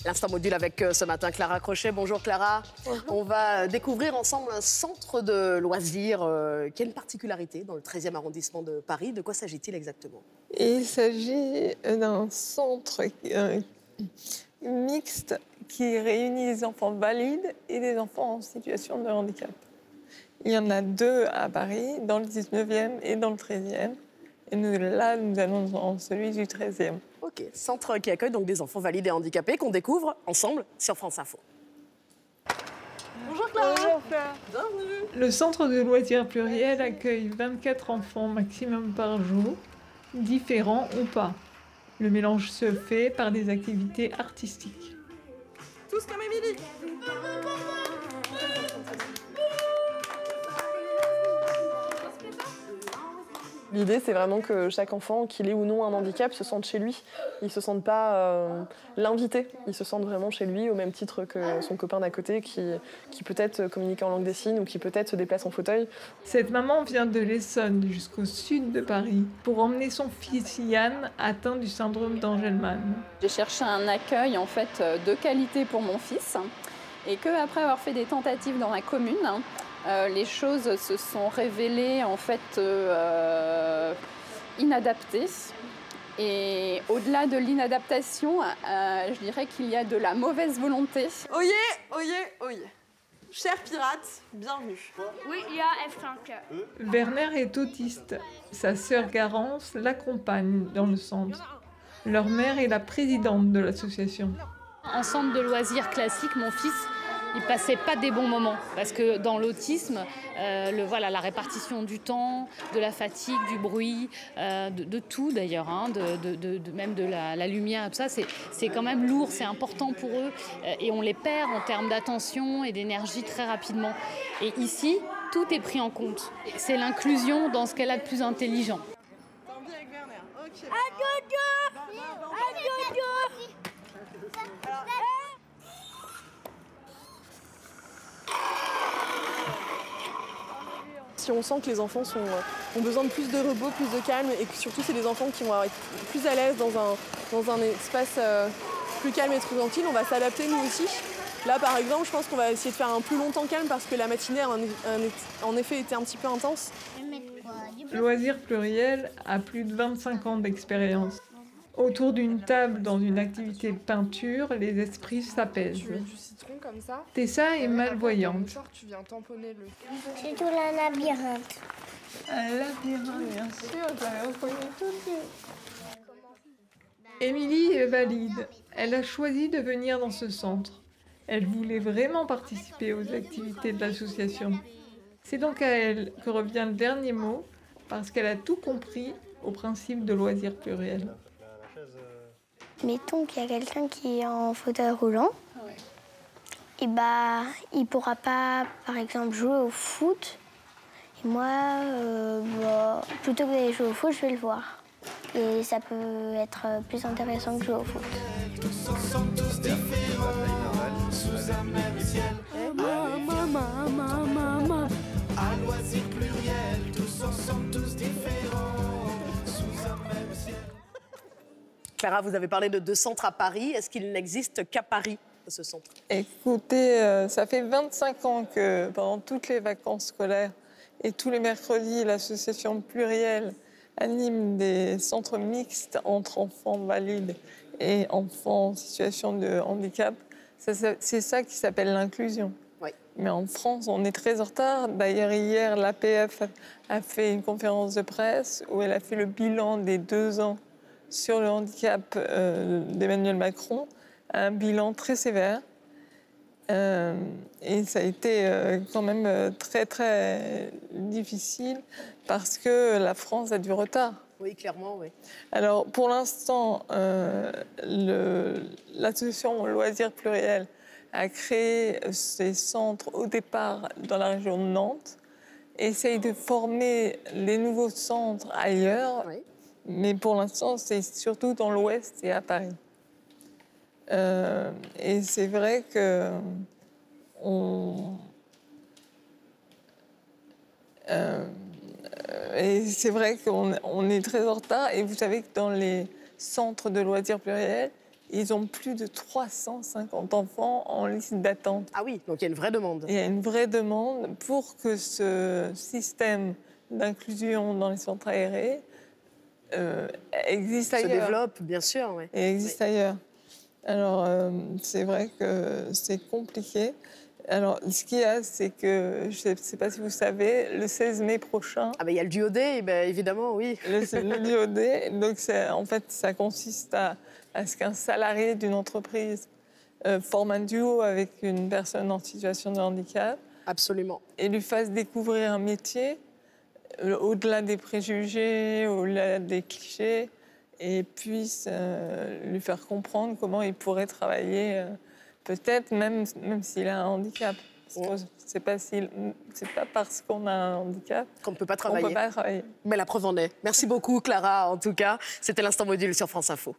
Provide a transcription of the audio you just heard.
L'instant module avec ce matin Clara Crochet. Bonjour Clara. On va découvrir ensemble un centre de loisirs qui a une particularité dans le 13e arrondissement de Paris. De quoi s'agit-il exactement? Il s'agit d'un centre mixte qui réunit des enfants valides et des enfants en situation de handicap. Il y en a 2 à Paris, dans le 19e et dans le 13e. Et nous allons dans celui du 13e. Ok, centre qui accueille donc des enfants valides et handicapés qu'on découvre ensemble sur France Info. Bonjour Clara. Bonjour Fleur. Bienvenue. Le centre de loisirs pluriel accueille 24 enfants maximum par jour, différents ou pas. Le mélange se fait par des activités artistiques. Tous comme Émilie. L'idée, c'est vraiment que chaque enfant, qu'il ait ou non un handicap, se sente chez lui. Il ne se sente pas l'invité. Il se sente vraiment chez lui, au même titre que son copain d'à côté qui peut-être communique en langue des signes ou qui peut-être se déplace en fauteuil. Cette maman vient de l'Essonne jusqu'au sud de Paris pour emmener son fils Yann atteint du syndrome d'Angelman. J'ai cherché un accueil en fait de qualité pour mon fils et qu'après avoir fait des tentatives dans la commune, les choses se sont révélées en fait inadaptées. Et au-delà de l'inadaptation, je dirais qu'il y a de la mauvaise volonté. Oyez, oyez, oyez. Chers pirates, bienvenue. Oui, il y a F5. Werner est autiste. Sa sœur Garance l'accompagne dans le centre. Leur mère est la présidente de l'association. En centre de loisirs classique, mon fils, il passait pas des bons moments parce que dans l'autisme, la répartition du temps, de la fatigue, du bruit, de tout d'ailleurs, hein, même de la lumière, tout ça, c'est quand même lourd, c'est important pour eux et on les perd en termes d'attention et d'énergie très rapidement. Et ici, tout est pris en compte. C'est l'inclusion dans ce qu'elle a de plus intelligent. T'as envie avec Werner, ok. Si on sent que les enfants ont besoin de plus de repos, plus de calme, et que surtout c'est des enfants qui vont être plus à l'aise dans un espace plus calme et plus tranquille, on va s'adapter nous aussi. Là par exemple, je pense qu'on va essayer de faire un plus long temps calme parce que la matinée a en effet été un petit peu intense. Loisirs pluriel a plus de 25 ans d'expérience. Autour d'une table dans une activité de peinture, les esprits s'apaisent. Tu mets du citron comme ça. Tessa est malvoyante. Tu viens tamponner le... C'est tout un labyrinthe. Un labyrinthe, bien sûr, j'avais reconnu tout de suite. Émilie est valide. Elle a choisi de venir dans ce centre. Elle voulait vraiment participer aux activités de l'association. C'est donc à elle que revient le dernier mot, parce qu'elle a tout compris au principe de loisirs pluriel. Mettons qu'il y a quelqu'un qui est en fauteuil roulant, et il pourra pas, par exemple, jouer au foot. Et moi, plutôt que d'aller jouer au foot, je vais le voir. Et ça peut être plus intéressant que jouer au foot. Tous ensemble, tous différents, sous un même ciel. À loisir pluriel, tous ensemble, tous différents, sous un même ciel. Clara, vous avez parlé de 2 centres à Paris. Est-ce qu'il n'existe qu'à Paris, ce centre? Écoutez, ça fait 25 ans que pendant toutes les vacances scolaires et tous les mercredis, l'association Pluriel anime des centres mixtes entre enfants valides et enfants en situation de handicap. C'est ça qui s'appelle l'inclusion. Oui. Mais en France, on est très en retard. D'ailleurs, hier, l'APF a fait une conférence de presse où elle a fait le bilan des 2 ans sur le handicap d'Emmanuel Macron, un bilan très sévère. Et ça a été quand même très, très difficile parce que la France a du retard. Oui, clairement, oui. Alors, pour l'instant, l'association Loisirs Pluriel a créé ces centres au départ dans la région de Nantes, essaye de former les nouveaux centres ailleurs, Oui. mais pour l'instant, c'est surtout dans l'Ouest et à Paris. Et c'est vrai que c'est vrai qu'on est très en retard. Et vous savez que dans les centres de loisirs pluriels, Ils ont plus de 350 enfants en liste d'attente. Ah oui, donc il y a une vraie demande. Il y a une vraie demande pour que ce système d'inclusion dans les centres aérés existe ailleurs. Se développe, bien sûr. Ouais. Et existe ailleurs. Alors, c'est vrai que c'est compliqué. Alors, ce qu'il y a, c'est que, je ne sais pas si vous savez, le 16 mai prochain... Ah ben il y a le duo D, ben, évidemment, oui. Le duo D, donc en fait, ça consiste à ce qu'un salarié d'une entreprise forme un duo avec une personne en situation de handicap. Absolument. Et lui fasse découvrir un métier, au-delà des préjugés, au-delà des clichés, et puisse lui faire comprendre comment il pourrait travailler, peut-être même s'il a un handicap. C'est pas parce qu'on a un handicap qu'on ne peut pas travailler. On peut pas travailler. Mais la preuve en est. Merci beaucoup, Clara, en tout cas. C'était l'Instant Module sur France Info.